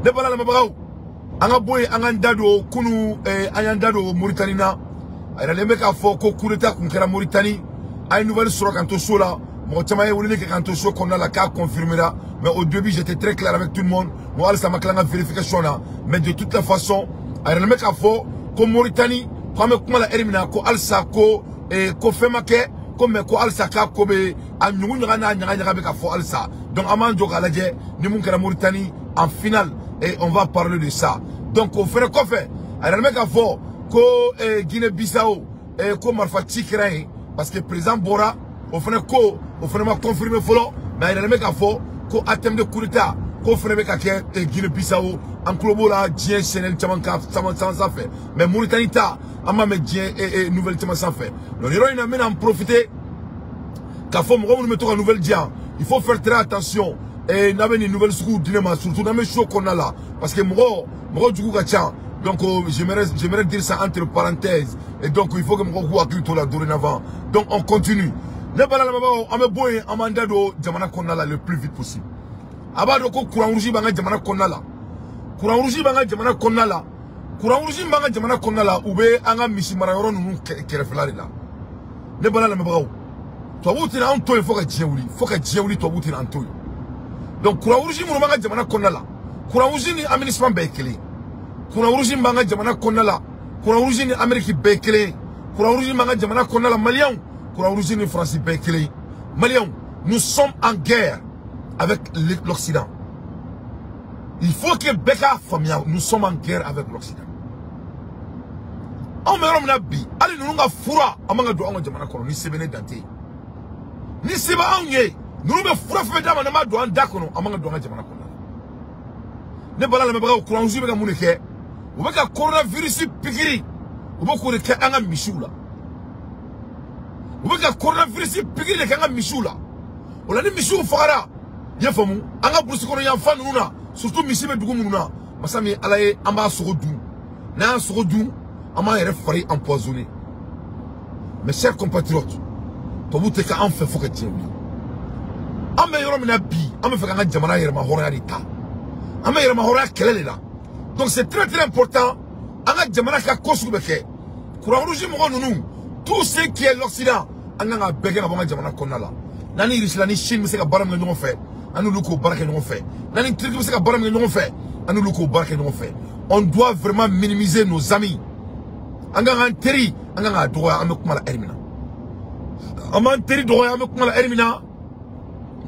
Ne bala la mabagaw. Anga boy anga ndado kunu anga ndado Mauritanie na. Ayra lembe ka fo ko coup d'état kun kera Mauritanie. Ay nouvelle sur kanto sola. Mon chamaye wuli ke kanto so qu'on a la carte confirmera. Mais au début j'étais très clair avec tout le monde. Moi ça m'a clangé vérification là. Mais de toute la façon, ayra lembe ka fo ko Mauritanie, comme kuma la elimina ko alsa ko ko femake comme ko alsa ka ko be anyugu nyanga be ka fo alsa. Donc aman joga la je ni mun kera Mauritanie en finale et on va parler de ça. Donc on fait quoi fait? Ayra lembe ka fo ko Guinée-Bissau ko marfa tikrai parce que président Bora au fait m'a confirmé follow mais il a le fo ko atteint de coup d'état ko fait ka ke Guinée-Bissau en globo la dien senel tamanka ça fait mais Mauritanie ta ama me dien nouvelle tama ça fait donc il a même en profiter ka fo mo me to nouvelle dien il faut faire très attention et n'avait une nouvelle dinema surtout dans mes shows qu'on a là parce que mo du coup gacha. Donc j'aimerais dire ça entre parenthèses. Et donc il faut que je me tout là dorénavant. Donc on continue. Ne bala la mabao ame boy amanda do jamana konala le plus vite possible. Abado ko courant rouge banga jamana konala. Courant rouge banga jamana konala. Courant rouge banga jamana konala ube anga misimara yoro nunu kereflari là. Ne bala la mabao. Toi wuti na anto il faut que djeuli toi wuti na anto. Donc courant rouge mo banga jamana konala. Courant rouge ni administration bekele. Kuna uruji mbanga jamana konala. Kuna uruji ni Amérique bekele. Kuna uruji mbanga jamana konala Maliens. Kuna uruji ni France bekele. Maliens, nous sommes en guerre avec l'Occident. Il faut que Beka Famia, nous sommes en guerre avec l'Occident. On me ramena bi. Allez nous nga fura amanga do anga jamana kono ni sebene dante. Ni seba anye. Nous me fura fe dama na ma do anda kono amanga do anga jamana kono. Ne bala la mabaka kuna uruji beka muneke. Ou bien que coronavirus pikiri, ou bien qu'on est un michoula. Ou bien que coronavirus pikiri est un michoula. On a dit michou fara. Y'a famu, anga brusi kono y'a fan nuna, surtout michibe dugu nuna. Masami alaye amba sorodou. Na sorodou, amba yere fari empoisonné. Mes chers compatriotes, to vous teka en fait faut que tiens oui. Amba yoro mina bi, amba fait kanga jamana yere ma hora rita. Amba yere ma hora kelele là. Donc c'est très important. Anga jamana ka kosu beke. Courant rouge mo nunu. Tout ce qui est l'Occident, anga beke na bonga jamana konala. Nani Russie, Chine me se ka baram ngon fait. Anu luko baraka ngon fait. Nani Turquie me se ka baram ngon fait. Anu luko baraka ngon fait. On doit vraiment minimiser nos amis. Anga anteri, anga droit am kuma la ermina. Amanteri droit am kuma la ermina.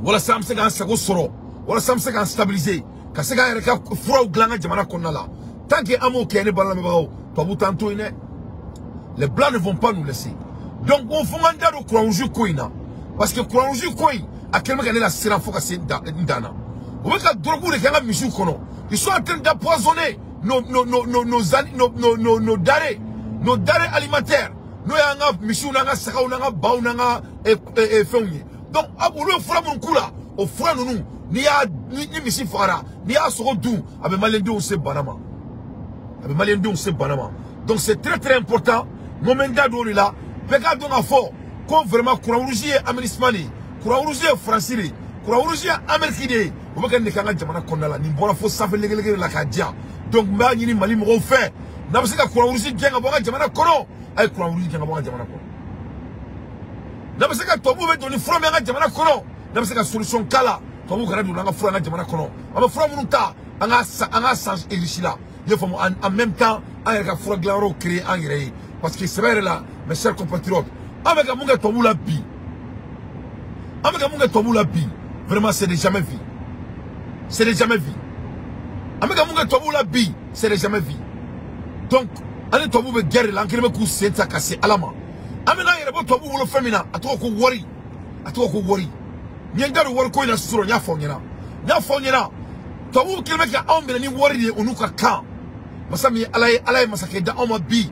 Wala sam se ka sago soro. Wala sam se ka stabiliser. Kasega ereka fura glanga jamana konala. Tant que amo kene bala mebao, to tanto ine. Les blancs ne vont pas nous laisser. Donc on fonganda do croanju koina. Parce que croanju koi, à quel moment la sera foka c'est ndana. On veut que drogu de kanga michu kono. Ils sont en train d'empoisonner nos darés, nos darés alimentaires. Nous yanga michu nanga saka nanga baou nanga feunye. Donc abu le fura mon kula, au fura nous. Ni misi fara, ni a sorodou, avec malendou on se banama. Avec malendou on se banama. Donc c'est très très important. Momenda d'oli là, pega donga fort, comme vraiment courant rouge amélismani, courant rouge français, courant rouge américain. Vous voyez que kanga jamana konala, ni bona fo safe legele la kadia. Donc ma ni mali mo fait. Na bsika courant rouge genga bonga jamana kono, ay courant rouge genga bonga jamana kono. Na bsika to bo be doni from nga jamana kono, na bsika solution kala. Comme vous avez dit, fura jamana kono. Ama fura munuta, anga sans irishila. Il faut en même temps, anga fura glaro créer en gré. Parce que c'est vrai là, mes chers compatriotes. Avec un munga tomula bi. Avec un munga tomula bi. Vraiment, c'est de jamais vu. C'est de jamais vu. Avec un munga tomula bi, c'est de jamais vu. Donc, allez tomu be guerre là, en coup c'est ça cassé à la main. Amena il est tomu le féminin. À toi qu'on worry. À toi qu'on worry. Nyengaru wari ko ina suro nya fonyena to wu kelme ka ambe ni wari onuka kan masami alay masake da oma bi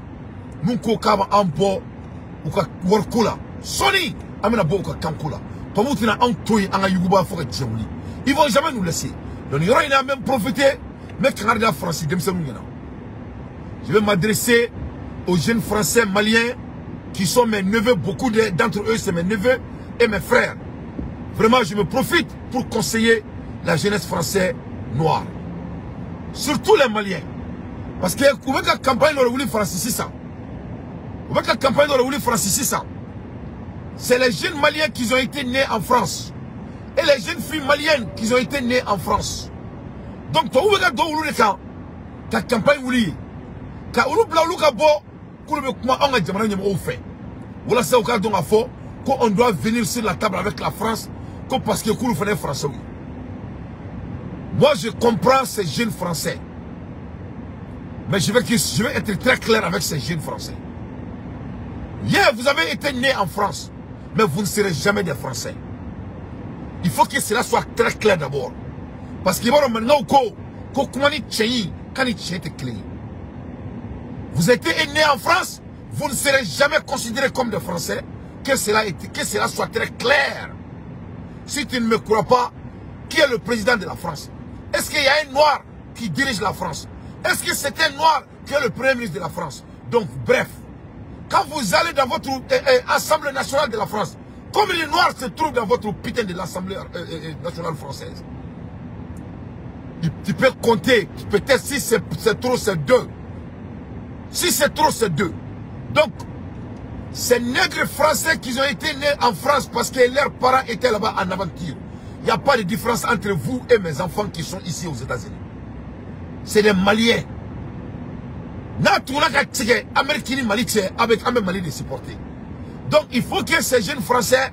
mun ko kaba ambo uka workula soni amena bo uka kankula to wu tina an toyi anga yuguba foka jewli ils vont jamais nous laisser donc il y aura même profiter mais Canada français demsenu nyana. Je vais m'adresser aux jeunes français maliens qui sont mes neveux, beaucoup d'entre eux c'est mes neveux et mes frères. Vraiment, je me profite pour conseiller la jeunesse française noire. Surtout les Maliens. Parce que vous voyez que la campagne de la Francis 600. Vous voyez que la campagne de la Francis 600. C'est les jeunes Maliens qui ont été nés en France. Et les jeunes filles maliennes qui ont été nées en France. Donc, vous voyez que la campagne vous lit. Quand vous on doit venir sur la table avec la France parce que vous faites français. Moi, je comprends ces jeunes Français. Mais je vais être très clair avec ces jeunes Français. Hier, vous avez été nés en France, mais vous ne serez jamais des Français. Il faut que cela soit très clair d'abord. Parce que vous êtes nés en France, vous ne serez jamais considérés comme des Français. Que cela soit très clair. Si tu ne me crois pas, qui est le président de la France? Est-ce qu'il y a un noir qui dirige la France? Est-ce que c'est un noir qui est le premier ministre de la France? Donc, bref, quand vous allez dans votre Assemblée nationale de la France, comme les noirs se trouvent dans votre putain de l'Assemblée nationale française, tu peux compter, peut-être si c'est trop, c'est 2. Si c'est trop, c'est 2. Donc, ces nègres français qui ont été nés en France parce que leurs parents étaient là-bas en aventure. Il n'y a pas de différence entre vous et mes enfants qui sont ici aux États-Unis. C'est des Maliens. Donc il faut que ces jeunes Français,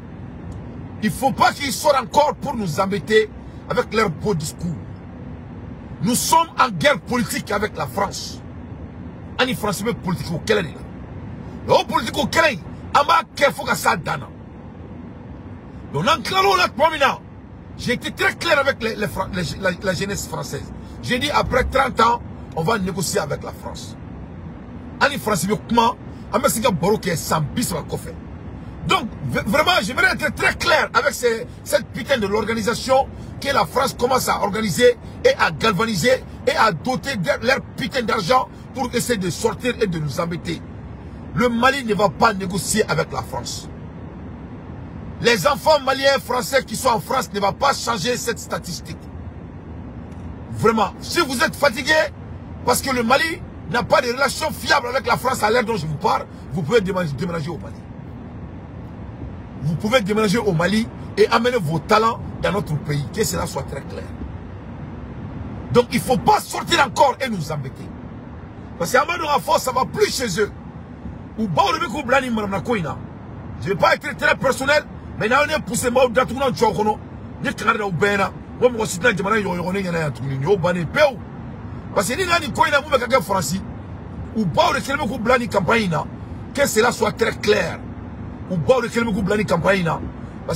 il ne faut pas qu'ils sortent encore pour nous embêter avec leurs beaux discours. Nous sommes en guerre politique avec la France. On est français politique au Kélé. Le politique au Kélé, on va qu'il faut que ça donne. Donc j'ai été très clair avec la jeunesse française. J'ai dit après 30 ans, on va négocier avec la France. On est français comment on va se faire sans bis à coffre. Donc vraiment, j'aimerais être très clair avec cette putain de l'organisation que la France commence à organiser et à galvaniser et à doter de leur putain d'argent pour essayer de sortir et de nous embêter. Le Mali ne va pas négocier avec la France. Les enfants maliens français qui sont en France ne vont pas changer cette statistique. Vraiment, si vous êtes fatigué, parce que le Mali n'a pas de relation fiable avec la France à l'heure dont je vous parle, vous pouvez déménager au Mali. Vous pouvez déménager au Mali et amener vos talents dans notre pays, que cela soit très clair. Donc il ne faut pas sortir encore et nous embêter. Parce qu'à la force, ça ne va plus chez eux. Je ne vais pas être très personnel, mais on est poussé mal dans tout le monde. Parce que si vous que cela soit très clair. Parce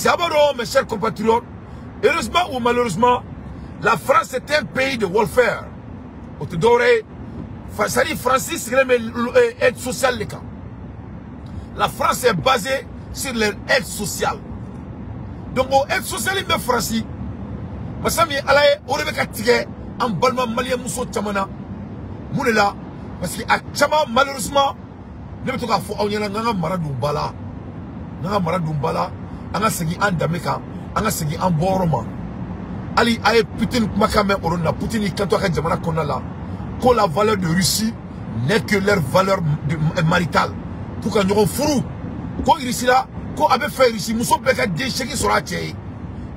que mes chers compatriotes, heureusement ou malheureusement, la France est un pays de welfare. Francis aide sociale. La France est basée sur l'aide sociale. Donc, l'aide sociale est française. Parce que malheureusement, ne me toka fo awnyala nga maradu bala anga segi andameka anga segi amboroma ali ay putain makame orona putain kanto ka jamana konala ko la valeur de Russie n'est que leur valeur maritale pour que nous furu ko Russie là ko abe fait Russie muso beka de cheki sura tei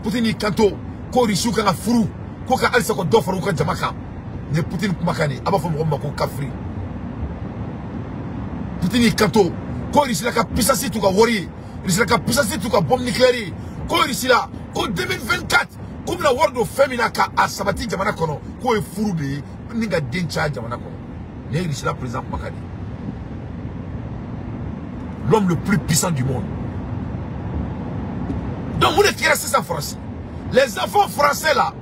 putain kanto ko Russie ka furu ko ka alsa ko dofaru ka jamaka ne putain makani aba fo mo ko kafri Poutine kanto ko ici la puissance tout ka wori ici la puissance tout ka bombe nucléaire ko ici là ko 2024 comme la world of femina ka asabati jamana kono ko e furu be ninga dencha jamana kono ne ici là président Makadi l'homme le plus puissant du monde. Donc vous êtes restés en France. Les enfants français là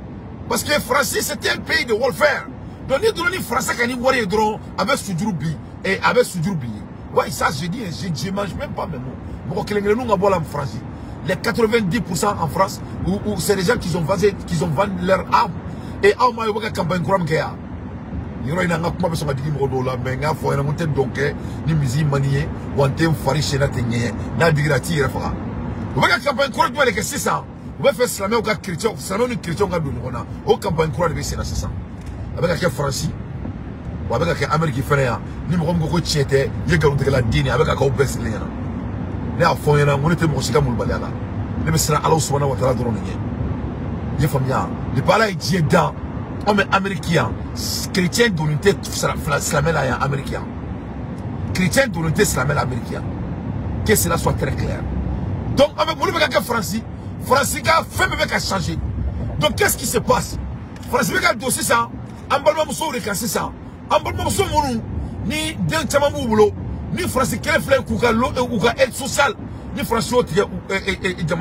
parce que français c'était un pays de welfare. Donc ni droni français kani wori dron avec Soudroubi et avec Soudroubi. Ouais, ça je dis, je mange même pas mes mots. Les 90% en France, où c'est les gens qui ont vendu leurs armes. Et à moi, il y a une campagne comme ça. Il y a une campagne comme ça. Il y a une campagne comme ça. Il y a une campagne comme ça. Il y a une campagne comme ça. Il y a une campagne comme ça. avec la France ou avec l'Amérique fana ni mo ko tiete ye galu de la dini avec ka obes lena ne a fo yana mo te mo sika mo balala ne besra Allah subhanahu wa ta'ala dron ni ye famia le pala est dans homme américain chrétien d'unité islamela ya américain chrétien d'unité islamela américain que cela soit très clair. Donc avec mo le ka France ka fait me ka changer. Donc qu'est-ce qui se passe? France ka dossier ça ambalma mo so rekansi ça ambalma mo so mo ni den chama mo bulo ni France kele fleur ku ka aide sociale ni France o tige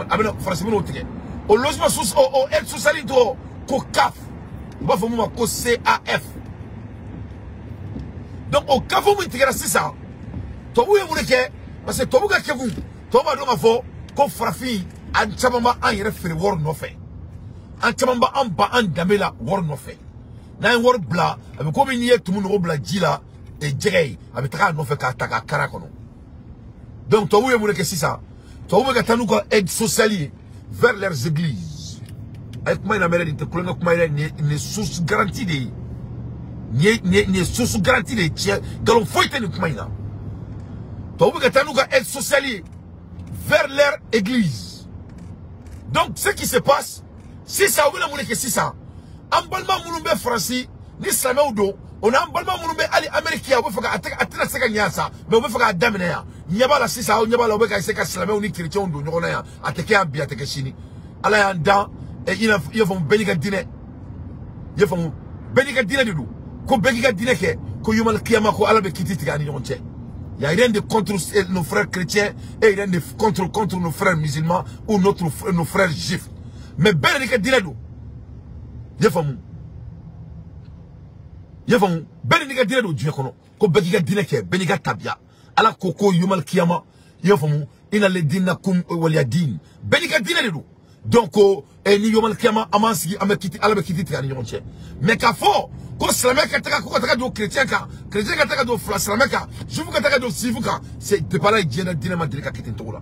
abena France mo tige au logement social au aide sociale do ko CAF ba fo mo ko CAF. Donc au CAF mo tige la ça to bu yemu ke parce que to bu ka kevu to ba do ma fo ko frafi an chama ma an yere fere wor no fe an chama ba an ba an damela wor no fe na en wor bla avec ko bi ni etumu no bla jila et jere avec tra no fe ka ta ka kara kono. Donc to bu yemu ke ça to bu ka tanu ko aide sociale vers leurs églises avec moi na mère de ko na ko ne source garantie de ni source garantie de tiens galon foite ni ko na to bu ka tanu ko aide sociale vers leur église. Donc ce qui se passe si ça ou na que si ça ambalma mulumbe France ni slamé do on a ambalma mulumbe ali américain ou faka atena seka nyasa mais on faka damene ya nyaba la si ça nyaba la ou ka seka slamé ou ni chrétien do nyona ya ateke ambia ateke chini ala ya ndan et il vont bénir dîner il vont bénir dîner du ko bénir dîner ke ko yumal kiyama ko ala be kititi ga ni yonche. Il y a rien de contre nos frères chrétiens et rien de contre nos frères musulmans ou nos frères juifs. Mais ben que dire nous, yefamou ben que dire nous Dieu kono ko begiga dine ke beniga tabia ala koko yumal kiyama yefamou ina le dinna kum waliyadin beniga dine nous. Donc ni yumal kiyama amansi amekiti ala be kiti tani yonche. Mais ka fo ko slamé ka taka ko taka do chrétien ka taka do slamé ka juif ka taka do sifu ka c'est de pas là dina dina madri ka kitin tola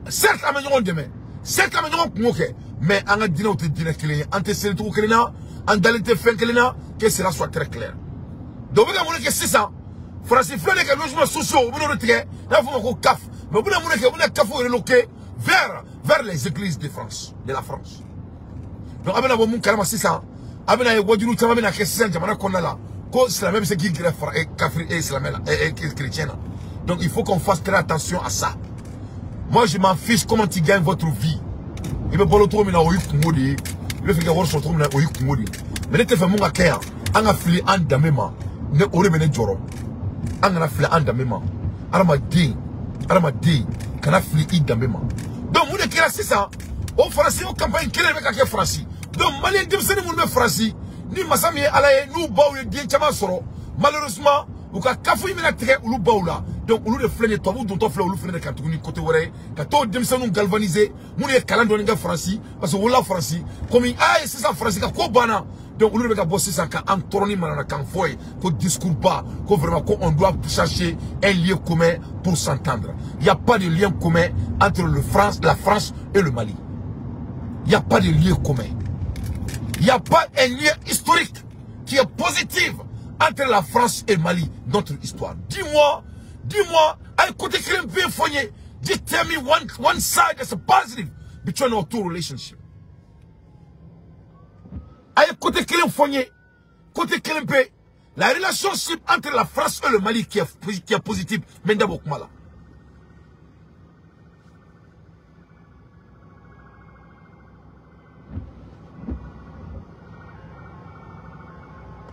certes amenyon demain certes amenyon kumoke mais anga dina ou te dina kele ante sel to kelena andalité fin kelena que cela soit très clair. Donc vous avez que c'est ça France fleur que logement sociaux vous le tirez là vous ko CAF mais vous avez que vous avez CAF reloqué vers les églises de France de la France. Donc abena bo mun kalama c'est ça abena wajuru chama bena kesen jamana konala ko islam même c'est qui greffe et kafir et islamela et chrétien. Donc il faut qu'on fasse très attention à ça. Moi je m'en fiche comment tu gagnes votre vie. Il me bolo trop mina oyi kumodi il me fait que wor so trop mina oyi kumodi mais ne te fait mon akaya anga fili andamema ne ore mene joro anga na fili andamema arama di kana fili idamema. Donc vous déclarez ça au français au campagne quelle est avec France. Donc malien dimseni mun be France ni masami alaye nous baou le bien chama soro malheureusement ou ka kafu imena tike ulu baoula. Donc ulu de flene to bu donto flene ulu flene ka tuni côté wore ka to dimsenu galvaniser mun e kalando nga France parce que wala France comme c'est ça France ka ko bana. Donc ulu be ka bosser ça ka entorni manana kan foy ko discours bas ko vraiment ko on doit chercher un lien commun pour s'entendre. Il y a pas de lien commun entre la France et le Mali. Il n'y a pas de lien commun. Il n'y a pas un lien historique qui est positif entre la France et le Mali, notre histoire. Dis-moi, à côté de l'Empire Fournier, just tell me one side that's positive between our two relationships. À côté de l'Empire Fournier, côté de l'Empire, la relationship entre la France et le Mali qui est positive, mais d'abord, là.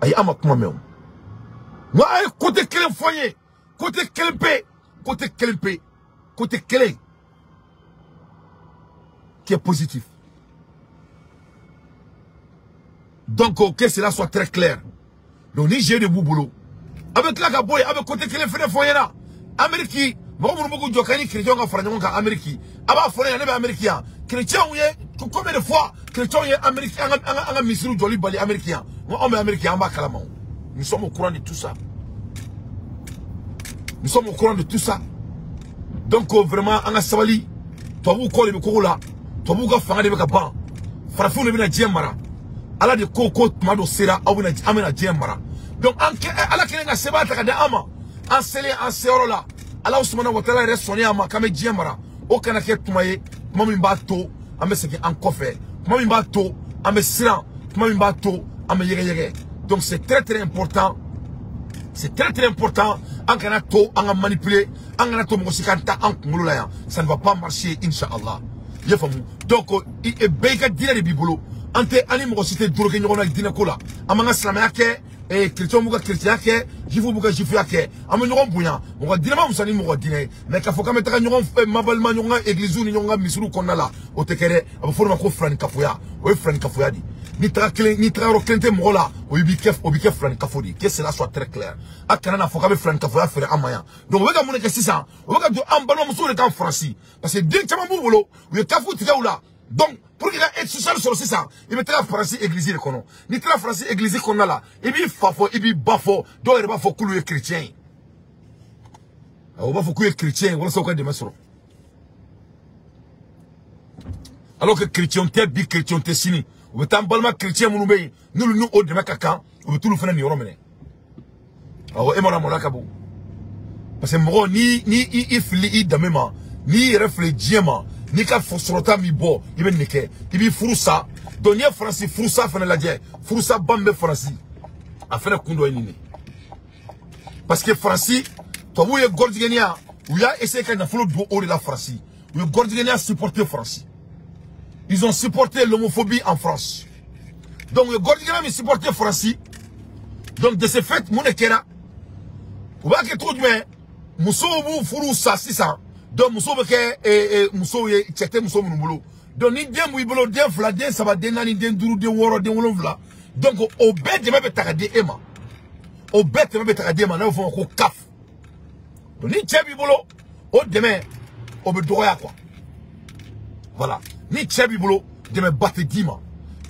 Aïe, amakuma même. Moi, côté quel foyer, côté quel paix, côté quel qui est positif. Donc, que cela soit très clair. Le Niger de Bouboulou. Avec la Gaboy, avec côté quel foyer là. Amérique, beaucoup de Jokani, chrétiens, Amérique. Aba foyer, il y a Américain. Chrétiens, combien de fois, chrétiens, Américain, un missile joli bali américain. On est américain, nous sommes au courant de tout ça. Nous sommes au courant de tout ça. Donc vraiment, on a savali. Toi vous collez le cours là. Toi vous gars fangez le ban. Farafou ne vient pas dire mara. ala de koko tumado sera amena jemara donc ala kenga seba ta kada ama en sele en seorola ala subhanahu wa ta'ala resoni ama kame jemara o kana ke tumaye mami mbato ame seki en kofe mami mbato ame sira mami mbato ame yege donc c'est très important. C'est très important. En Kanato, en manipuler, en Kanato, ça ne va pas marcher, Inch'Allah. Donc, il est bien dire les bibelots. Ante anim cité drogué n'yona dina kola. Amanga slamake et chrétien muga chrétien ke, jifu muga jifu ake. Amanyoron bunya. Muga dina ma musani muga dina. Mais kafoka foka metaka nyoron mabalma nyonga église ni nyonga misuru konala. O tekere, abaforo mako frani kafoya. O frani kafoya di. Ni tra roklente mola. O bikef frani kafodi. Que cela soit très clair. Akana na foka be frani kafoya fere amaya. Donc wega mune ke sisa. Wega do ambalma musuru kan franci. Parce que dès que tu bolo, o kafu tigaula. Donc, pour qu'il ait social sur ça, il va être français église le kono. Ni tra français église kono là, il bi fafo, il bi bafo, donc il va faut couler chrétien. On va faut couler chrétien, voilà ça qu'on dit mesro. Alors que chrétien t'es bi chrétien t'es sini. On va t'emballer chrétien mon obéi. Nous au de makaka, on va tout le faire ni romene. Alors et mon kabu. Parce que moi ni ifli damema, ni réfléchissement. Ni ka fosrota mi bo ibe neke ibi furusa donye franci furusa fana ladje furusa bambe franci afana kundo enine parce que franci to wuye gordigenia uya essayer ka na folo do ori la franci uye gordigenia supporter franci ils ont supporté l'homophobie en France donc uye gordigenia mi supporter franci donc de ce fait mon ekera uba ke tout mais musobu furusa 600 donc muso beke muso ye chete muso munumulo donc ni dem wibolo dem fla dem saba dem nani dem duru dem woro dem wolonfla donc o be de be takade ema o be de be takade ema na fo ko kaf donc ni chebi bolo o deme o be doya quoi voilà ni chebi bolo deme batte dima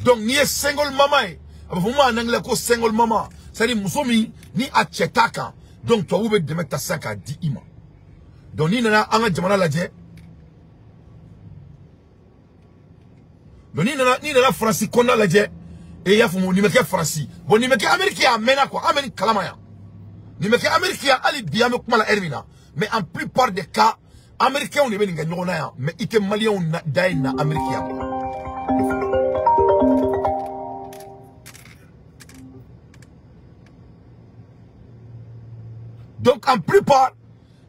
donc ni single mama e aba fo ma nangle ko single mama c'est dire muso mi ni achetaka donc to ube deme ta saka di ima. Donc ni nana anga jamana laje. Donc ni nana France kona laje. Et ya fumu ni meke France. Bon ni meke Amérique amena quoi. Amérique kalamaya. Ni meke Amérique ali biame kuma la ermina. Mais en plupart des cas Américains on est beninga nyona ya. Mais ite malien on dai na Amérique. Donc en plupart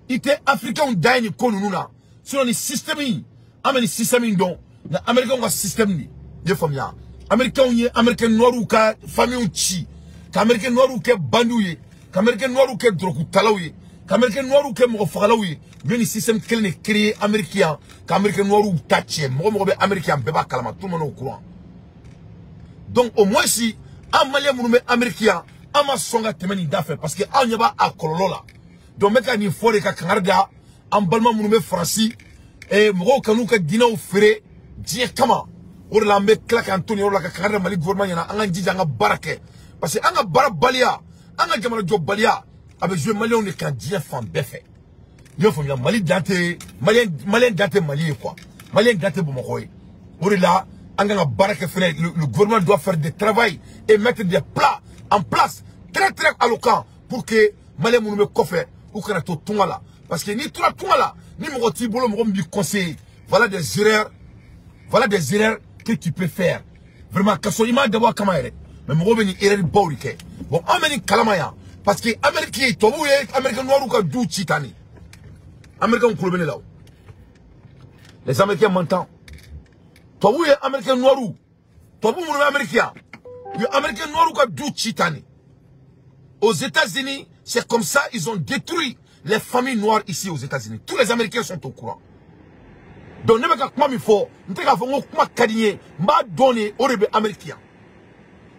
ite africain daini konununa sur le système ameni système don na américain wa système ni de famia américain ni américain noiru ka famille chi ka américain noiru ke bandouye ka américain noiru ke droku talawye ka américain noiru ke mo falawye ni système quel ne créé américain ka américain noiru taché mo be américain be ba kalama tout le monde au courant donc au moins si un malien mo américain ama songa temeni d'affaires parce que anya ba akololola. Donc meka ni fore ka kangarda ambalma munume franci et moko kanuka dina o fere die kama or la me klak Antonio la ka kangarda mali gouvernement yana anga njija nga barake parce que anga bara balia anga jamana job balia abe jouer malien ne kan die fam befe yo fam ya mali dante malien dante mali quoi malien dante bo moko or la anga nga barake fere le gouvernement doit faire du travail et mettre des plats en place très alloquant pour que malien munume kofe ou kana to tungala parce que ni toi tungala ni mo ti bolo mo bi conseiller voilà des erreurs que tu peux faire vraiment kaso ima d'abord kamere mais mo be ni erreur bawrike bon ameni kalamaya parce que américain to bu américain noir ka du chitani américain ko bene law les américains m'entendent to bu américain noir to bu mo américain noir ka du chitani aux États-Unis. C'est comme ça ils ont détruit les familles noires ici aux États-Unis. Tous les Américains sont au courant. Donc ne me pas comment il faut. Ne te pas comment kadinye m'a donné au rébé américain.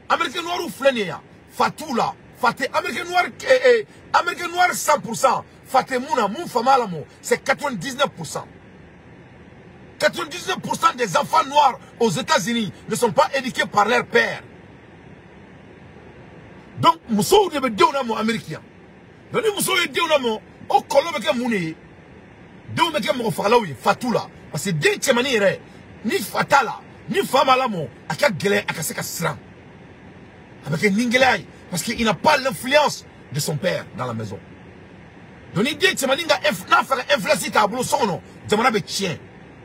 Américain noir ou flâner Fatou là, Faté Américain noir 100%. Faté mouna moun famala mo, c'est 99%. 99% des enfants noirs aux États-Unis ne sont pas éduqués par leur père. Donc muso de be deuna mo américain. Donc muso de deuna mo o kolo be ke muni. De be ke mo falawi fatula parce que de chemani re ni fatala ni famala mo aka gele aka seka sram. avec un Ningelai, parce qu'il n'a pas l'influence de son père dans la maison. Donc il dit que c'est ma linga influence ta boulot son non, jamana be chien.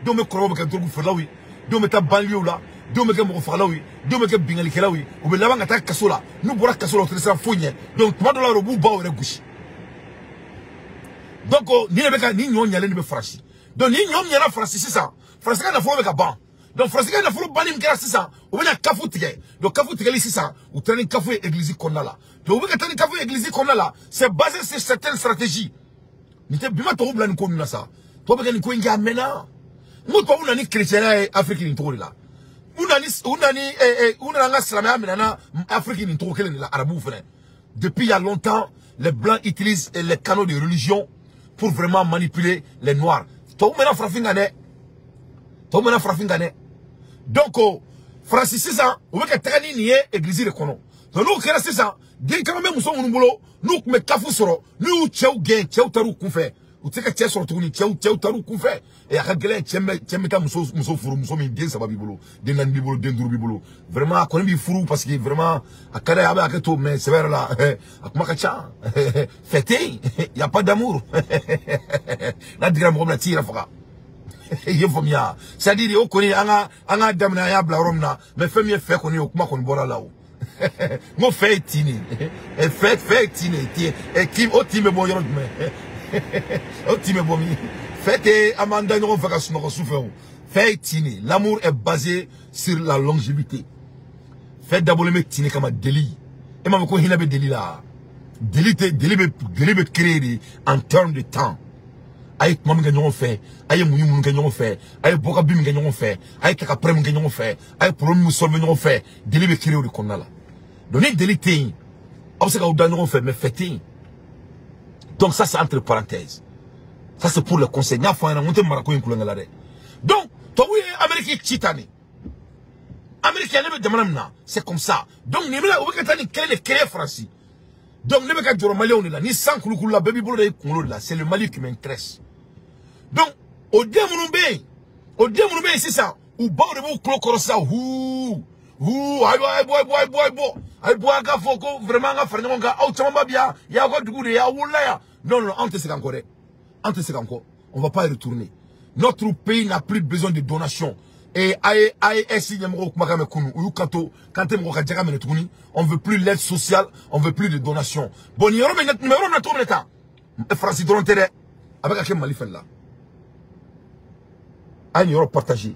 Do me koro be drogu falawi, do me ta banlieue là, do me ke mo falawi, do me ke bingali kelawi, o be laba ngata kasola, nous bora kasola o tresa fogne. Donc toi do la robu ba o re gushi. Donc ni ne be ka ni nyon nyale ni be franchi. Donc ni nyon nyala franchi c'est ça. Franchi ka na fo be ka ban. Donc franchi ka na fo banim kera c'est ça. O be na kafu tige. Donc kafu tige li c'est ça. Ou traîner kafu église konna là. Donc o be ka traîner kafu église konna là, c'est basé sur certaines stratégies. Nite bima to bla nko nuna sa to be kan ko ngia mena mo to una ni chrétien afrique ni to la una nga slamé amena na afrique ni to kelen la arabu frère. Depuis il y a longtemps les blancs utilisent les canaux de religion pour vraiment manipuler les noirs. To mena frafingane donc Francis ça o be ka tani ni église de kono to no kera c'est ça den quand même so munumbulo nous me kafu soro nous tchou gen tchou taru kufe uteka tchou soro tuni tchou taru kufe et akagele tchemeta muso furu muso mi den sababi bolo den nan bibolo den duru bibolo vraiment akoni bi furu parce que vraiment akada aba akato mais c'est vrai là akuma kacha fêter y a pas d'amour la digra mo na tira faka yefomia c'est-à-dire o koni anga damna ya bla romna mais fait mieux fait koni okuma koni bora là. Mon fait tini et fait tini et qui au time bon yoro mais au time bon mi fait amanda no vacances no souffre fait tini l'amour est basé sur la longévité fait d'abord le mec tini comme délit et m'a ko hina be délit là délit be créer en termes de temps ay mom nga ñoo fait ay muñu nga ñoo fait ay boka bim nga ñoo fait ay kaka prem nga ñoo fait ay problème mu solve ñoo fait délit be créer de konna là. Donner délité, mais fêter. Donc ça c'est entre parenthèses. Ça c'est pour le conseil. Donc, Amérique chitani. Américain ne me demande c'est comme ça. Donc ni là où quel est créé français. Donc ne me ka joro Mali on est là ni sans kulu la baby bolo là, c'est le Mali qui m'intéresse. Donc au démoulumbe c'est ça. Ou ba de vous clokoro ça ay boy ga foko vraiment nga farnga nga au chamba bia ya ko dugude ya wula ya non on te c'est encore on va pas y retourner. Notre pays n'a plus besoin de donations et on veut plus l'aide sociale, on veut plus de donations. Bon il y aura notre numéro na tourne ta France Drontere avec akem Mali là ay euro partagé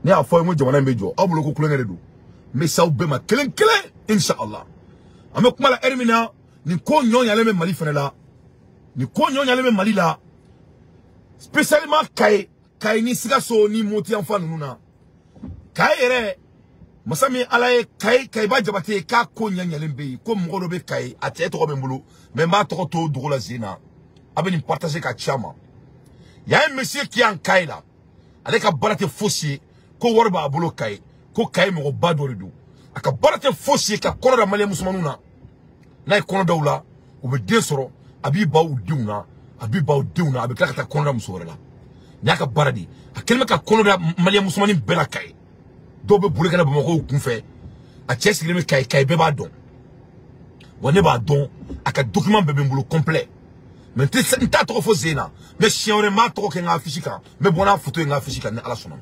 ni a fo mo jomana mejo abulo ko kulengere do mais ça ou bema kelen inshallah ame kuma la ermina ni ko nyon yale me Mali fene la ni ko nyon yale me Mali la spécialement kay ni siga so ni moti enfant nuna kay ere masami alaye kay ba jabate ka ko nyon yale be ko mo be kay ate to be mbulu mais ma to to dogola zina abeni partager ka chama ya un monsieur qui en kay là avec a barate fossier ko warba abulo kay ko kay mo badori do aka barate fossier ka kono da mali musulmanuna na kono dawla o be desoro abi baw diuna abi kaka kono da musorela nyaka baradi akelme ka kono da mali musulmanin bela kay do be bule kana bamako kunfe a chesi le kay be ba don wone ba don aka document be mbulu complet mais nta to fo zena mais chiore ma to ke nga afishika mais bona photo nga afishika ne ala sonama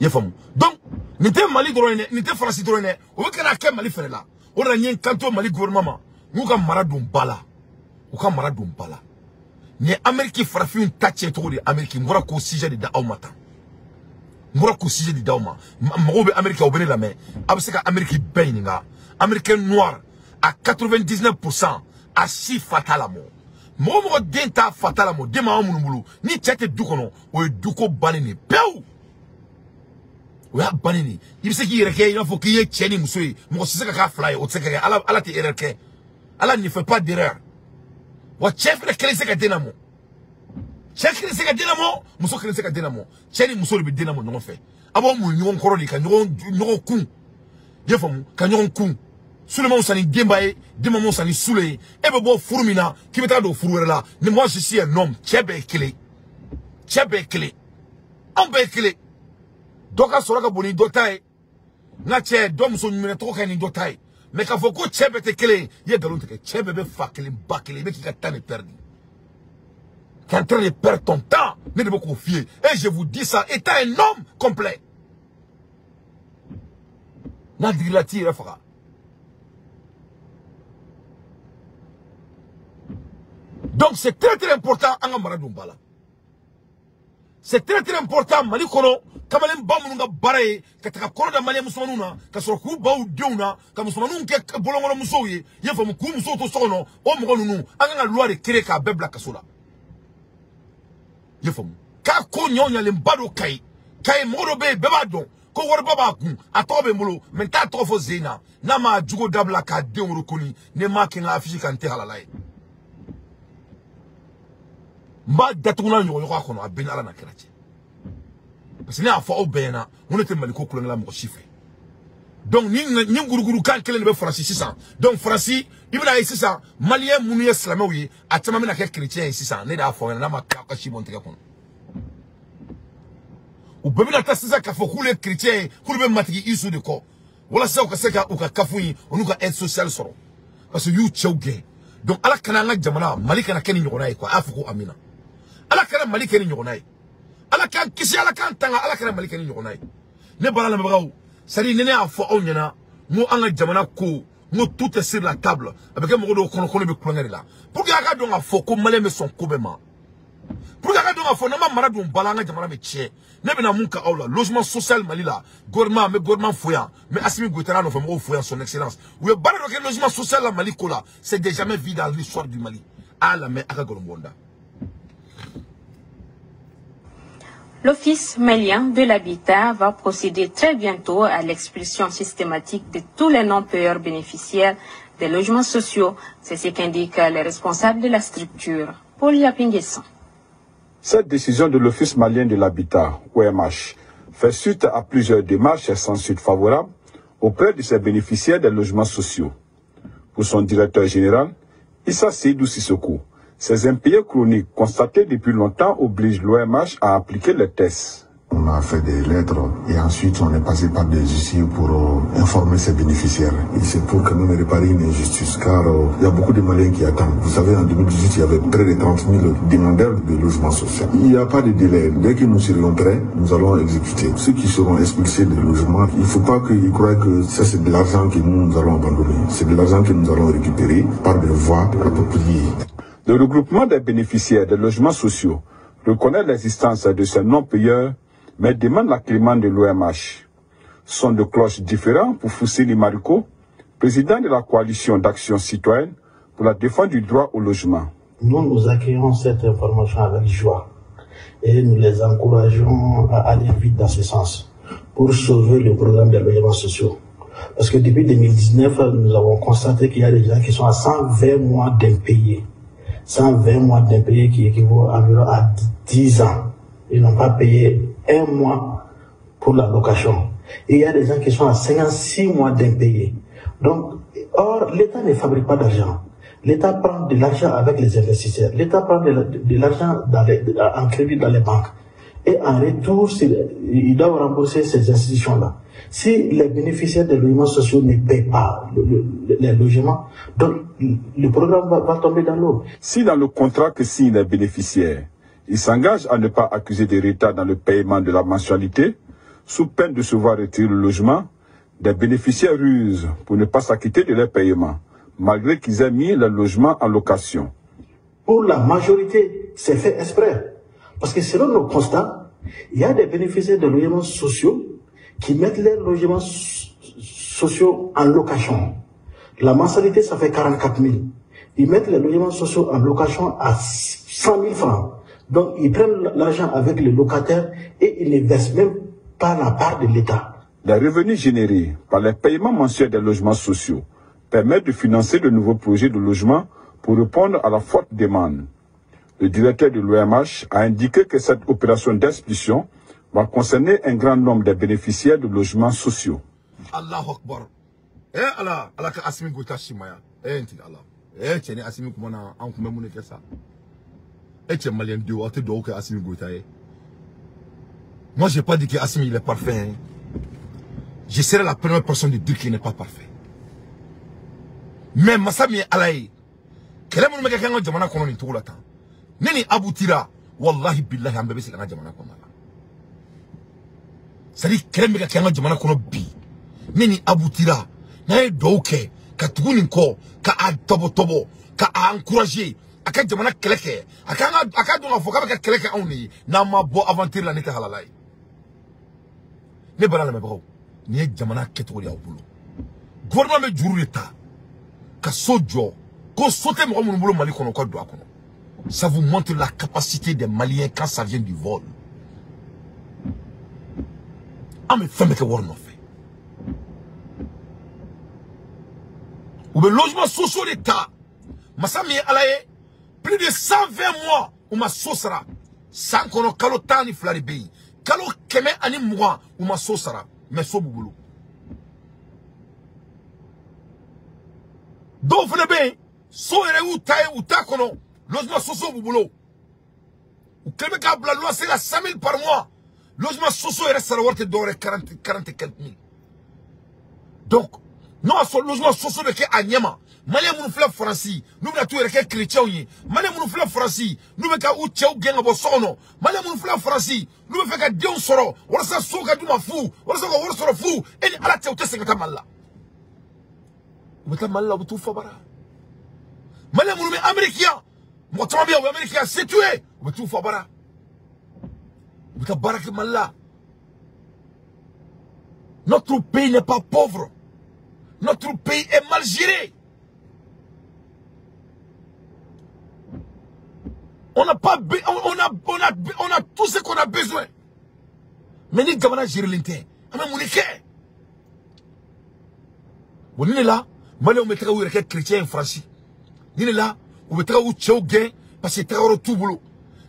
yefam donc nite Mali drone nite France drone o kana ke Mali fere la o na nyen kanto Mali gouvernement nguka maradum bala o ka maradum bala ni Amerique farafin tache to de Amerique ngora ko sujet de daumata ngora ko sujet de dauma magobe Amerique o benela mais abseka Amerique beninga Américain noir à 99% à si fatalamo momo denta fatalamo de ma munumulu ni tete dukono o duko banini pew o ya banini ibse ki reke il faut qu'il y ait cheni musoi mo sese ka fly o tseka ala ti ereke ala ne fait pas d'erreur wa chef le krese ka denamo chef krese ka denamo muso krese ka denamo cheni muso le denamo no fait abo mu nyon koro li ka nyon kun yefamu ka nyon kun Suleiman Sani Dembaye, Demamon Sani Souley, et bon Fourmina, qui mettra de Fourouera. Mais moi je suis un homme, Tchèbe clé. On peut clé. Donc à Soraka Boni, Dotae, nga che dom so nyumene to ka ni do tai mais ka foko chebe te kele ye galon te chebe be fakele bakele be ki ka tane perdu. Tu es en train de perdre ton temps, ne de vous confier. Et je vous dis ça, étant un homme complet. Donc c'est très très important en Maradumbala. C'est très très important Mali kono kamalen bamunga baraye kataka kono da Mali musomanuna kasoro ba udiuna ka musomanun ke bolongo musoye ye famu ku muso to sono o mo nunu anga loi de créer ka bebla kasola. Ye famu ka ko nyonya le mbado kai moro be bebadon ko wor baba ku atobe mulo men ta to fo zina na ma jugo dabla ka de woro koni ne ma ki na afiji kan te halalai mba datuna nyo yo ko no abin ala na kirache parce que na fa obena on était maliko kulon la mo chiffre donc ni guruguru kan kele be franci 600 donc franci ibna 600 malien munu islamé wi atama me na ke chrétien 600 ne da fo na ma ka shi monte ko ou bebe na tasisa ka fo kule chrétien kule be matiki isu de ko wala sa ka seka o ka kafuyi onuka aide sociale soro parce que you chauge donc ala kana nga jamana malika na keni nyona ko afuko amina ala kana malika ni nyona ala kan kisi ala kan tanga ala kana malika ni nyona ne bala na bagaw sari nene afo onyana mo anga jamana ko mo tout est sur la table avec mo do kono be kulongere la pour que aka do nga fo ko male me son ko be ma pour que aka do nga fo na ma maradu bala nga jamana me che ne be na munka awla logement social malila gouvernement foya mais Assimi Goïta no famo foya son excellence we bala do ke logement social la Mali ko la c'est déjà jamais vu dans l'histoire du Mali ala me aka golonda. L'Office malien de l'habitat va procéder très bientôt à l'expulsion systématique de tous les non-payeurs bénéficiaires des logements sociaux. C'est ce qu'indiquent les responsables de la structure. Paul Yapinguessan. Cette décision de l'Office malien de l'habitat, OMH, fait suite à plusieurs démarches sans suite favorables auprès de ses bénéficiaires des logements sociaux. Pour son directeur général, Issa Seydou Sissoko, ces impayés chroniques constatés depuis longtemps obligent l'OMH à appliquer les tests. On a fait des lettres et ensuite on est passé par des huissiers pour informer ses bénéficiaires. Et c'est pour quand même réparer une injustice car il y a beaucoup de Maliens qui attendent. Vous savez, en 2018, il y avait près de 30 000 demandeurs de logement social. Il n'y a pas de délai. Dès que nous serons prêts, nous allons exécuter. Ceux qui seront expulsés de logement, il ne faut pas qu'ils croient que ça c'est de l'argent que nous allons abandonner. C'est de l'argent que nous allons récupérer par des voies appropriées. Le regroupement des bénéficiaires des logements sociaux reconnaît l'existence de ces non-payeurs, mais demande la clémence de l'OMH. Son de cloches différents pour Fousseni Mariko, président de la coalition d'action citoyenne pour la défense du droit au logement. Nous accueillons cette information avec joie et nous les encourageons à aller vite dans ce sens pour sauver le programme des logements sociaux. Parce que depuis 2019, nous avons constaté qu'il y a des gens qui sont à 120 mois d'impayés. 120 mois d'impayés qui équivaut environ à 10 ans. Ils n'ont pas payé un mois pour la location. Et il y a des gens qui sont à 56 mois d'impayés. Donc, or, l'État ne fabrique pas d'argent. L'État prend de l'argent avec les investisseurs. L'État prend de l'argent en crédit dans les banques. Et en retour, il doit rembourser ces institutions-là. Si les bénéficiaires des logements sociaux ne paient pas les logements, donc le programme va tomber dans l'eau. Si dans le contrat que signent les bénéficiaires, ils s'engagent à ne pas accuser des retards dans le paiement de la mensualité, sous peine de se voir retirer le logement, des bénéficiaires rusent pour ne pas s'acquitter de leur paiement, malgré qu'ils aient mis le logement en location. Pour la majorité, c'est fait exprès. Parce que selon nos constats, il y a des bénéficiaires de logements sociaux qui mettent les logements sociaux en location. La mensualité, ça fait 44 000. Ils mettent les logements sociaux en location à 100 000 francs. Donc, ils prennent l'argent avec les locataires et ils ne versent même pas la part de l'État. Les revenus générés par les paiements mensuels des logements sociaux permettent de financer de nouveaux projets de logement pour répondre à la forte demande. Le directeur de l'OMH a indiqué que cette opération d'expulsion va concerner un grand nombre de bénéficiaires de logements sociaux. Allahu Akbar. Allah ka Assimi Goïta shimaya. Allah. Tieni Assimi kumana an kuma mun ke sa. Malien de water do que Assimi Goïta. Moi j'ai pas dit que Assimi il est parfait. je serai la première personne de dire qu'il n'est pas parfait. Mais Massami Alaye, quel est mon mec qui a jamana kono ni tout le temps? Neni aboutira, wallahi billahi ambebe c'est la jamana kono. C'est-à-dire quel est mec qui a jamana kono bi? Neni aboutira, n'a douke, ka tuguni ko, ka a tobo, ka a encourager, aka jamana keleke, aka donga foka ka keleke oni, na ma bo aventure la neta halalai. Ne bala me bro, ni jamana ketori au boulot. Gouvernement me juru l'état. Ka sojo, ko sote mo mon boulot Mali kono ko do akono. Ça vous montre la capacité des Maliens quand ça vient du vol. Ah mais femme que worno fait. Ou le logement social d'état. Masami alaye plus de 120 mois ou ma sosara. Sans kono kalo tani flari beyi. Kalo keme ani mois ou ma sosara. Mais so boulot. Donc, vous avez so ou ta kono, logement social au boulot. Ou quelqu'un qui a la loi, c'est la 5 000 par mois. Logement social reste à la worte d'or 40 et quelques mille. Donc, non, ce logement social de Anyama, Malien moun fleur Franci, nous avons tout les chrétiens. Malien moun fleur Franci, nous avons ou tchao gang abo sono. Malien moun fleur Franci, nous avons fait Dion soro. On sa soga du ma fou, on sa soro fou. Et à la tchao t'es mal. Vous êtes mal là, vous tout fabara. Malais moun américain, moi très bien, américain, c'est tué. Vous tout fabara. Vous êtes barak mal là. Notre pays n'est pas pauvre. Notre pays est mal géré. On n'a pas, on a tout ce qu'on a besoin. Mais ni gamana gérer l'intérêt. Mais mon équerre. Vous n'êtes là. Malais on mettra où il y a chrétien en France. Ni là, on mettra où tchao gain parce que t'as tout boulot.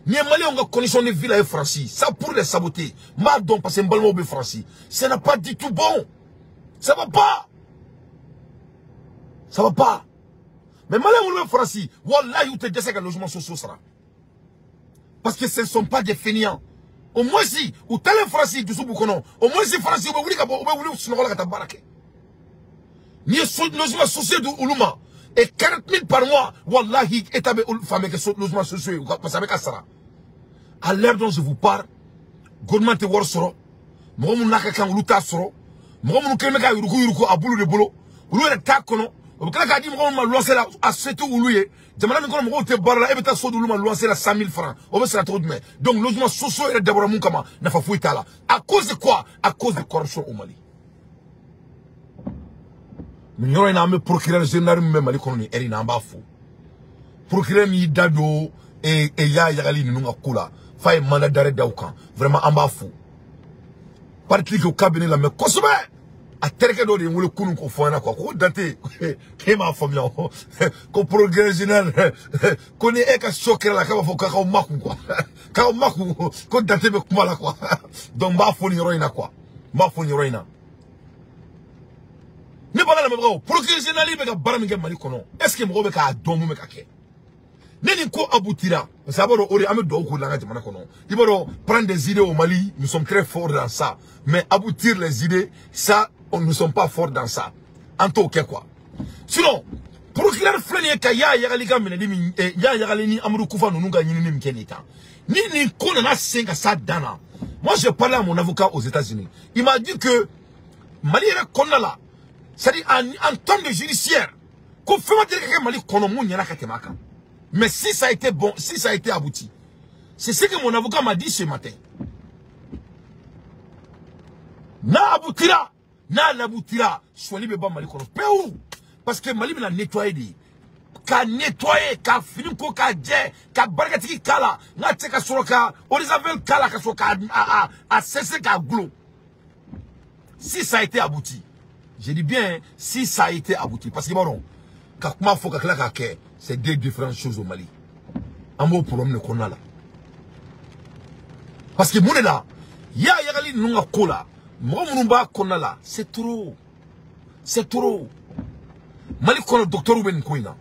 Ni Malais on a condition de vie en France. Ça pour les saboter. Madon parce que un ballon au France. Ça n'a pas du tout bon. Ça va pas. Ça va pas. Mais Malais on en France. Wallah, vous te disent que le logement social sera. Parce que ce ne sont pas des fainéants. Au moins si, ou tel France, du sous-bouconon. Au moins si France, vous voulez que vous ni logement social de Oulouma et 40 000 par mois, wallahi, établi femme que logement social, parce avec Assara. À l'heure dont je vous parle, gouvernement te war soro, mo mun naka kan luta soro, mo mun keme ka yuruku abulu de bolo, ulu e ta kono, o kala ka di mo ma lancer la a setu uluye, jamana mi kono mo te barla e beta so de Oulouma lancer la 100 000 francs. O be sera trop de mais. Donc logement social et d'abord mon kama na fa fuita là. À cause de quoi? À cause de corruption au Mali. Mais nous avons procureur général même Mali koloni eri na mba fou. Procureur mi dado et ya yagali ni nunga kula. Faye mandat d'arrêt d'aucan. Vraiment en bas fou. Parti au cabinet la mais kosube. A terke do de ngule kunu ko fona quoi. Ko dante ke ma famille ko procureur général ko ni e ka choquer la ka fo ka maku quoi. Ka maku ko dante be kuma la quoi. Donc mba fo ni roina quoi. Mba fo ni roina. Ne pas la même procureur général be ka barami ke Mali kono. Est-ce que mo be ka domu me ka ke? Neni ko aboutira. Ça va ori ame do ko la jamana kono. Iboro prendre des idées au Mali, nous sommes très forts dans ça. Mais aboutir les idées, ça on ne sommes pas forts dans ça. En tout cas quoi. Sinon, procureur flani ka ya yagali ka menedi ya yagali ni amru kufa no nunga nyini mkenita. Ni ko na senga ça dana. Moi je parlais à mon avocat aux États-Unis. Il m'a dit que Mali era konna là. C'est-à-dire en termes de judiciaire, qu'on fait dire que Mali kono mu nyana ka temaka. Mais si ça a été bon, si ça a été abouti, c'est ce que mon avocat m'a dit ce matin. Na aboutira, na l'aboutira, soit libre ba Mali kono. Péou, parce que Mali a nettoyé, qu'a nettoyé, qu'a fini ko qu'a dje, qu'a bargatiki kala, na teka soroka, Orizabel kala ka soka a cessé qu'a glou. Si ça a été abouti, je dis bien si ça a été abouti, parce que bon, quand faut que la c'est deux différentes choses au Mali. Un mot pour l'homme qu'on a là. Parce que mon là, ya yagali nunga kola, mon mba qu'on a là, c'est trop. C'est trop. Mali qu'on a docteur ou ben koina.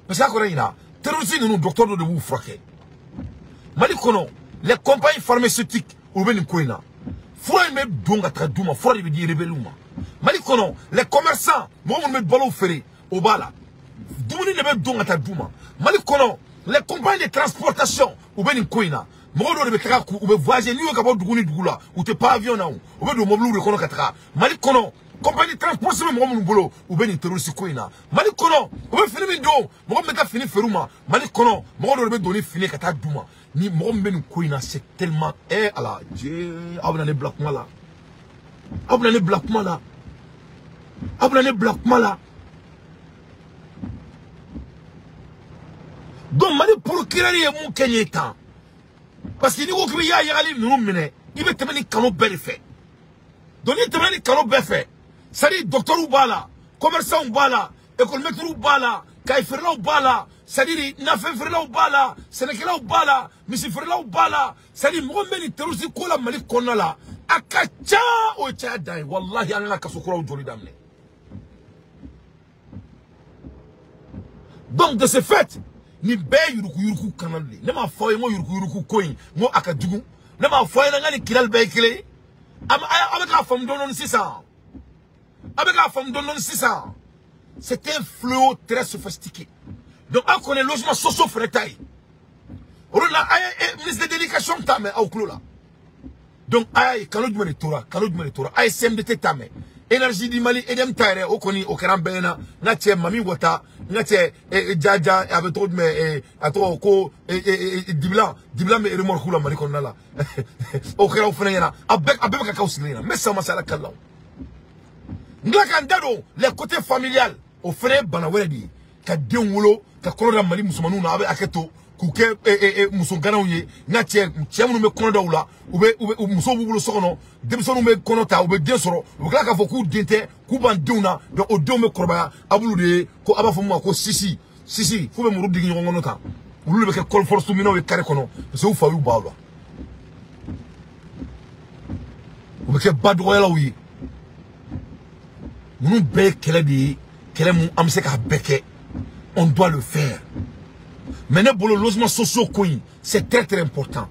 Parce que qu'on a ina, terrorisme nous docteur de vous fraquer. Mali qu'on a les compagnies pharmaceutiques ou ben koina. Fura me donga traduma, fura de dire rebeluma. Mali kono les commerçants mo me balo féré au bala dumuni ne be donga duma Mali kono les compagnies de transportation ou ben koina mo do be kaka ou be voyager ni ka bo duguni dugula ou te pas avion na ou be do moblu de kono katra Mali kono compagnie de transportation mo mo bolo ou ben terroriste koina Mali kono ou be fini mi do mo me ka fini feruma Mali kono mo do be doni fini kata duma ni mo ben koina c'est tellement ala je abna ne block mala abna ne block mala abna bloc mala donc Mali procureur ye mon kenyeta parce que ni ko kibi ya yagali nunu mine ibe temani kano bel fait donc ni temani kano bel fait sari docteur ou bala commerçant ou bala école maître ou bala kay ferla ou bala sari na fe ferla ou bala sénégalais ou bala misi ferla ou bala sari mo meni terrorisme ko la Mali konna la akacha o cha dai wallahi anana kasukura o joli damne. Donc de ce fait, ni be yuruku kanale. Ne ma foye mo yuruku koyin, mo akadugu. Ne ma foye na ngani kilal be kile. Avec la femme donnon 600. Avec la femme donnon 600. C'est un fléau très sophistiqué. Donc on connaît logement socio fretail. On a ministre de l'éducation tame au clos là. Donc aïe kanu du tora, aïe CMDT tame. Énergie du Mali edem tare o koni o karam bena na tie mami wata na tie jaja avec trop mais ato ko dibla me remor kula Mali konna la o kera o fena yana abek ka kausilina mais ça masala kallaw ngaka ndado les côtés familial o frère bana weledi ka denwolo ka kono Mali musumanu na abe aketo kuke musongana uye na tie munu me kono dawla ube muso bubulo sokono demsonu me kono ta ube densoro ube kala ka foku dente ku banduna do o do me korba abulu de ko abafo mo ko sisi fu be muru digi ngono ta ulu be ke kol force mino we kare kono se u fayu bawla ube ke badro yala uye munu be kele mu amse ka beke on doit le faire. Maintenant, pour le logement socio-coin, c'est très très important.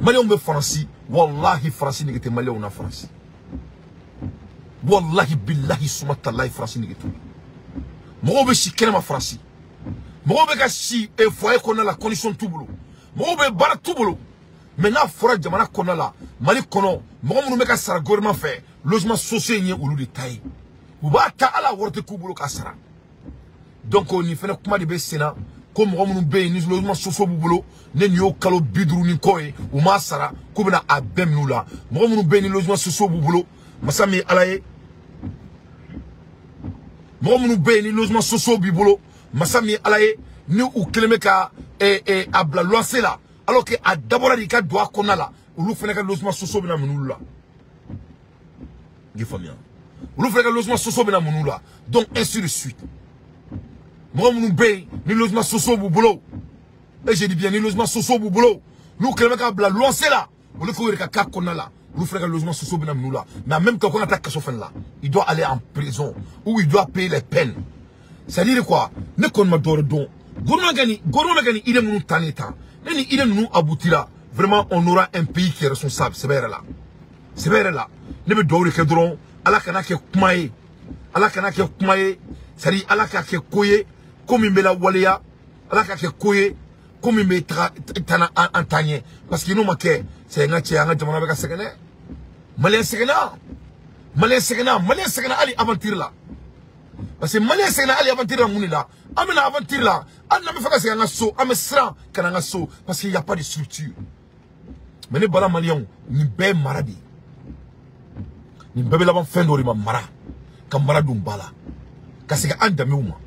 Mali on veut France, wallahi France n'est que Mali on a France. Wallahi billahi sumatallahi France n'est que tout. Moi on veut si quelle ma France. Moi on veut si et foyer qu'on a la condition tout boulot. Moi on veut barre tout boulot. Maintenant fora jamana qu'on a là, Mali kono, moi on veut que ça gouvernement fait logement social n'y ou le détail. Ou bah ta à la worte tout boulot kasara. Donc on y fait comment de Sénat. Comme on be ni logement soso bubulo ne nyo kalo bidru ni koy ou masara ko bina abem nula mo mun be ni logement soso bubulo masami alaye mo mun be ni logement soso bubulo masami alaye ni ou kelemeka abla lancer là alors que a d'abord di ka doa konala ou lu fene ka logement soso bina munula ngi famia ou lu fene ka logement soso bina munula donc ainsi de suite. Moi, mon bé, ni logement socio boulot. Et j'ai dit bien, ni logement socio boulot. Nous, quand même, la lancer là. Au lieu de faire qu'on a là. Nous faisons le logement socio nous là. Mais en même temps qu'on attaque ce là, il doit aller en prison. Ou il doit payer les peines. C'est-à-dire quoi? Ne qu'on m'a donné don. Gourmand gani, il est mon taneta. Il est nous aboutira. Vraiment, on aura un pays qui est responsable. C'est vrai là. C'est vrai là. Ne me doit que dron. Allah kana ke kumaye. Allah kana ke kumaye. C'est-à-dire, Allah kana ke koye. Comme il me la walia, ala ka koye, comme il me tana antanye, parce que nous manquons, c'est un gars qui a avec Sekene. Malien Sekena, ali aventure là. Parce que Malien Sekena ali aventure là, mounila. Amena aventure là, an n'a pas fait un assaut, amesra, un assaut, parce qu'il n'y a pas de structure. Mais les bala Maliens, ni bé maradi. Ni bébé là-bas fin d'orima mara, comme maradou bala. Parce que an d'amour.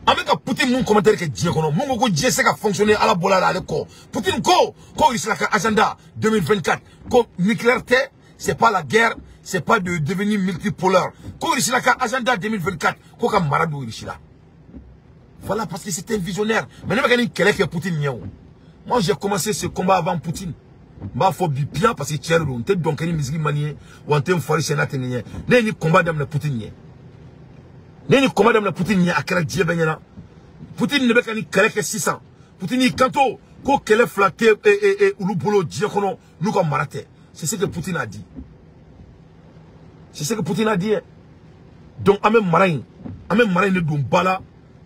Avec un Poutine, mon commentaire que Dieu connaît, mon go Dieu sait qu'à fonctionner à la bola là, Poutine, il sera agenda 2024, nucléaire, c'est pas la guerre, c'est pas de devenir multipolaire. Il sera agenda 2024, comme Maradou, il sera. Voilà, parce que c'était un visionnaire. Mais il n'y a pas de Poutine. Moi, j'ai commencé ce combat avant Poutine. Ma faut bien parce que tu es là, on donc une musique maniée, ou on te fait sénat, n'est combat d'âme Poutine. Neni combat de Poutine a kera Dieu benyana. Poutine ne beka ni kere ke 600. Poutine ni kanto ko kele flatte ulu bolo Dieu kono nous comme marate. C'est ce que Poutine a dit. C'est ce que Poutine a dit. donc ame marain de dum bala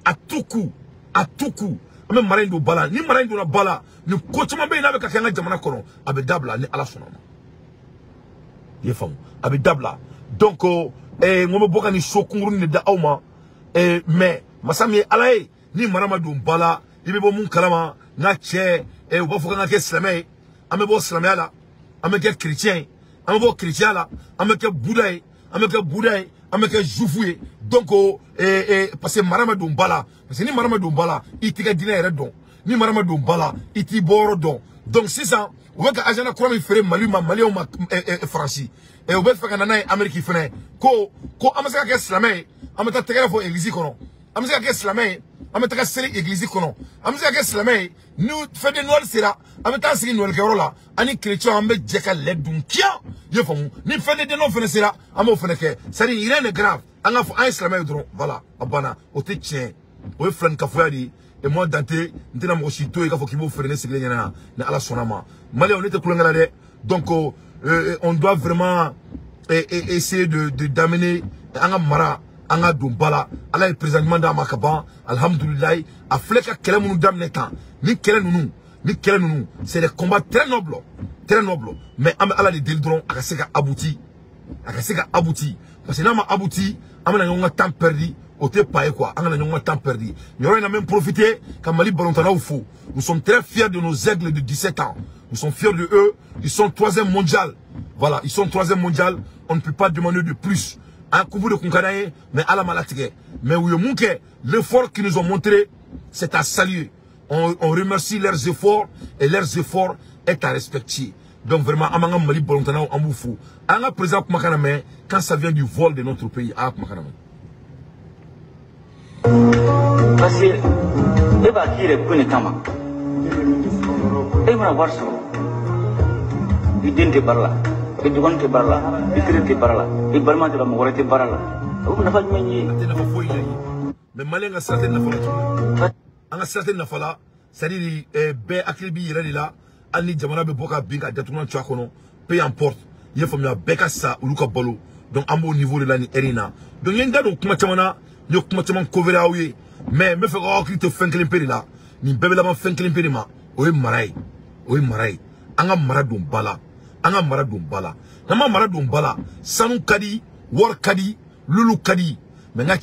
à tout coup ame marain do bala ni marain do na bala ni ko chama be na be ka kanga jamana kono abe dabla ni ala sonama ye fam abe dabla donc ngome boka ni sokunguru ni da awma mais masami alaye ni marama do bala ibe bo mun kalama na che o ba foka na ke islamé ame bo islamé ala ame ke chrétien ame bo chrétien ala ame ke bouddha ame ke juifoué donc parce que marama do bala parce que ni marama do bala itiga dina yere don ni marama do bala iti boro don donc c'est ça on va que agena ko mi fere mali ma France et on va faire na Amérique fene ko amasa ke islamé amata tegere fo église kono amasa ke islamé amata ka seli église kono amasa ke islamé nous fait de noël sera amata seli noël ke rola ani chrétien ambe jeka ledun kia ye famu ni fait de non fene sera amo fene ke ça dit rien de grave anga fo un islamé dron voilà abana o te tien o flan ka foyadi et moi danté ntina mo chito e ka fo kibo fere ne segle nyana na ala sonama mali on était kulangala de donc on doit vraiment essayer de d'amener anga mara anga dumbala ala présentement da makaba alhamdulillah a fleka kele munu damne temps ni kele nunu c'est des combats très nobles mais ala de dildron akaseka abouti parce que na ma abouti amana ngonga temps perdu au te paye quoi amana ngonga temps perdu yoro na même profiter comme Mali Balontana ou fou. Nous sommes très fiers de nos aigles de 17 ans. Nous sommes fiers de eux. Ils sont 3e mondial. Voilà, ils sont 3e mondial. On ne peut pas demander de plus. Un coup de Kunkanaye, mais à la maladie. Mais oui, l'effort qu'ils nous ont montré, c'est à saluer. On remercie leurs efforts et leurs efforts est à respecter. Donc vraiment, Amanga Mali Balontana ou Amboufou. Anga présent Kumakaname, quand ça vient du vol de notre pays, à Kumakaname. Parce que, il va qui est le Kama. Il va voir ça. Il dit par il dit par là, il dit par là, il barma de la moralité par là. On n'a pas de manier. Mais Malin a certaines fois. En a certaines fois, c'est-à-dire, bé aklibi il est là, Anni Jamana Boka Binga, Datouna Tchakono, peu importe. Il faut me beka ça ou Luka Bolo. Donc, à mon niveau de l'année Erina. Donc, il y a un gars donc, Matamana, il y a un couvert à oui. Mais, me fait encore qu'il te fait un climpé là. Ni bébé là, fait un climpé là. Oui, Marai. Anga Maradou Bala. Nama Maradou Bala. Sanu Kadi, War Kadi, Lulu Kadi. Mais n'a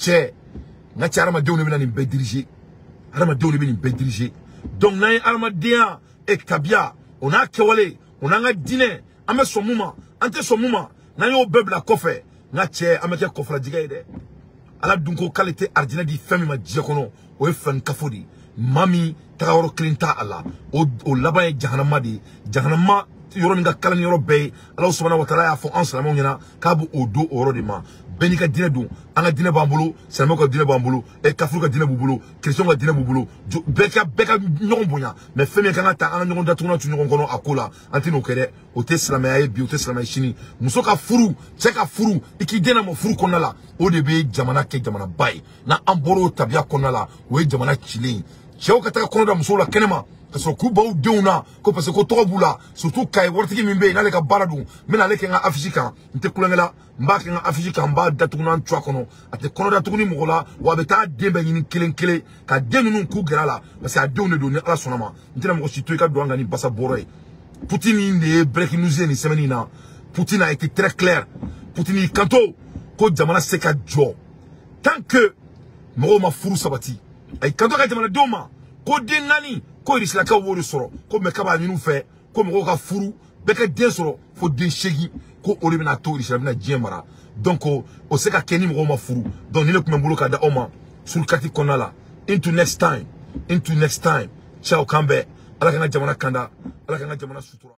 Armadeo ne vient pas diriger. Armadeo ne vient pas diriger. Donc, n'a Armadea et Kabia. On a Kewale. On a un dîner. Ame son mouma. Ante son mouma. N'a yo beb la coffre. N'a ameke coffre la digaide. Ala dunko qualité ardina di femme ma diakono. O fan kafodi. Mami tagaro klinta ala. O laba e jahannama di. Jahannama yoro nga kala ni yoro be. Allah subhanahu wa ta'ala ya fo an salama nyana kabu odo oro di ma. Beni ka dine dun. Anga dine bambulu. Salama ka dine bambulu. E kafru ka dine bubulu. Christian ka dine bubulu. Beka nyon bonya. Mais femme ka ngata anga nyon datuna tu nyon kono akola. Antino kere. O te salama ya bi o te salama shini. Muso ka furu. Cheka furu. Iki dena mo furu konala. O de be jamana ke jamana bay. Na amboro tabia konala. O e jamana chilin. Cheo kataka kono da muso la kenema. Parce que Kuba ou Deuna, parce que Toroboula, surtout Kai, Wartiki Mimbe, n'allez qu'à Baradou, mais n'allez qu'à Afishika, n'te Kulangela, Mbak en Afishika, Mba, Datounan, Tchakono, à te Kono Datouni Moula, ou Abeta, Deben, Kele, qu'à Denounou Kougrala, parce qu'à Deune donner à la sonama, n'te la Mochito, qu'à Douangani, Bassa Boré. Poutine, les breaking news, ni Semenina, Poutine a été très clair. Poutine, Kanto, Ko Jamana Seka Jo. Tant que, Moro Furu Sabati, et Kanto Jamana Doma, Ko Denani, ko iri sila ka wori soro ko me ka ba nyinu fe ko me ko ka furu be ka den soro fo den shegi ko ori bina to iri sila bina jemara donc o se ka keni mo ma furu donc ni le kuma mbulu ka da oma sul kati konala into next time ciao kambe ala kana jamana kanda ala kana jamana sutura